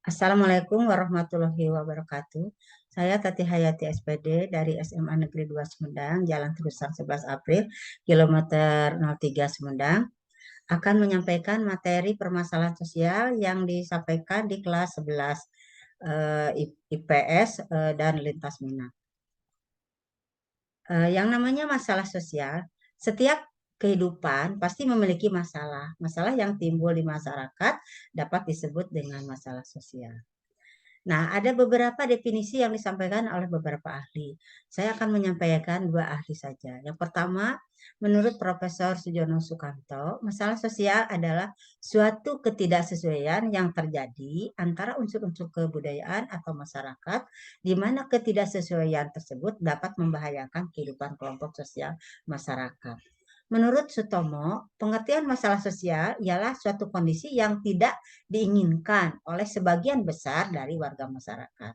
Assalamualaikum warahmatullahi wabarakatuh. Saya Tati Hayati SPD dari SMA Negeri 2 Sumedang, Jalan Terusan 11 April, kilometer 03 Sumedang, akan menyampaikan materi permasalahan sosial yang disampaikan di kelas 11 IPS dan lintas minat. Yang namanya masalah sosial, setiap kehidupan pasti memiliki masalah. Masalah yang timbul di masyarakat dapat disebut dengan masalah sosial. Nah, ada beberapa definisi yang disampaikan oleh beberapa ahli. Saya akan menyampaikan dua ahli saja. Yang pertama, menurut Profesor Sujono Sukanto, masalah sosial adalah suatu ketidaksesuaian yang terjadi antara unsur-unsur kebudayaan atau masyarakat, di mana ketidaksesuaian tersebut dapat membahayakan kehidupan kelompok sosial masyarakat. Menurut Sutomo, pengertian masalah sosial ialah suatu kondisi yang tidak diinginkan oleh sebagian besar dari warga masyarakat.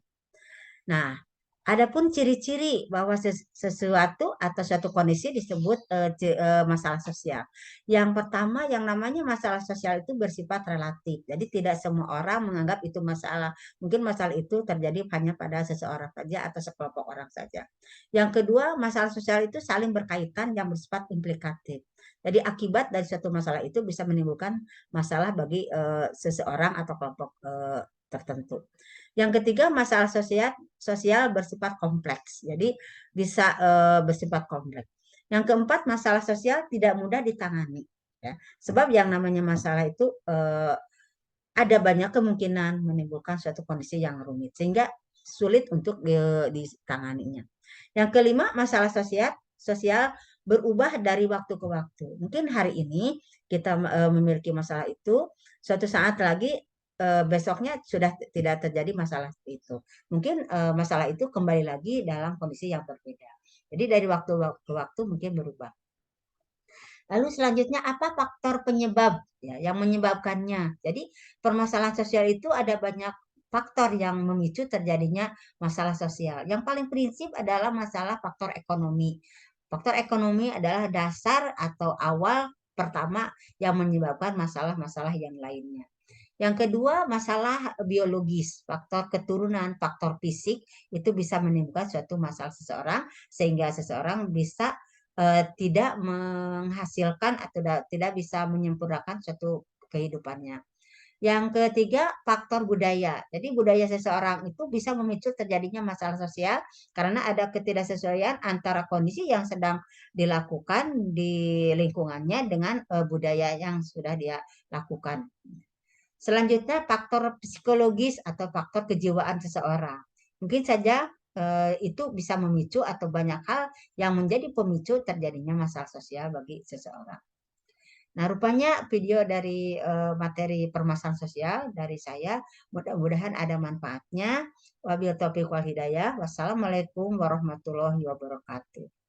Nah, adapun ciri-ciri bahwa sesuatu atau suatu kondisi disebut masalah sosial. Yang pertama, yang namanya masalah sosial itu bersifat relatif. Jadi tidak semua orang menganggap itu masalah. Mungkin masalah itu terjadi hanya pada seseorang saja atau sekelompok orang saja. Yang kedua, masalah sosial itu saling berkaitan yang bersifat implikatif. Jadi akibat dari suatu masalah itu bisa menimbulkan masalah bagi seseorang atau kelompok tertentu. Yang ketiga, masalah sosial bersifat kompleks. Jadi bisa bersifat kompleks. Yang keempat, masalah sosial tidak mudah ditangani. Ya. Sebab yang namanya masalah itu ada banyak kemungkinan menimbulkan suatu kondisi yang rumit. Sehingga sulit untuk ditanganinya. Yang kelima, masalah sosial berubah dari waktu ke waktu. Mungkin hari ini kita memiliki masalah itu, suatu saat lagi besoknya sudah tidak terjadi masalah itu. Mungkin masalah itu kembali lagi dalam kondisi yang berbeda. Jadi dari waktu ke waktu mungkin berubah. Lalu selanjutnya apa faktor penyebab ya yang menyebabkannya. Jadi permasalahan sosial itu ada banyak faktor yang memicu terjadinya masalah sosial. Yang paling prinsip adalah masalah faktor ekonomi. Faktor ekonomi adalah dasar atau awal pertama yang menyebabkan masalah-masalah yang lainnya. Yang kedua, masalah biologis, faktor keturunan, faktor fisik itu bisa menimbulkan suatu masalah seseorang sehingga seseorang bisa tidak menghasilkan atau tidak bisa menyempurnakan suatu kehidupannya. Yang ketiga, faktor budaya. Jadi budaya seseorang itu bisa memicu terjadinya masalah sosial karena ada ketidaksesuaian antara kondisi yang sedang dilakukan di lingkungannya dengan budaya yang sudah dia lakukan. Selanjutnya, faktor psikologis atau faktor kejiwaan seseorang. Mungkin saja itu bisa memicu atau banyak hal yang menjadi pemicu terjadinya masalah sosial bagi seseorang. Nah, rupanya video dari materi permasalahan sosial dari saya, mudah-mudahan ada manfaatnya. Wabillahi taufiq wal hidayah. Wassalamualaikum warahmatullahi wabarakatuh.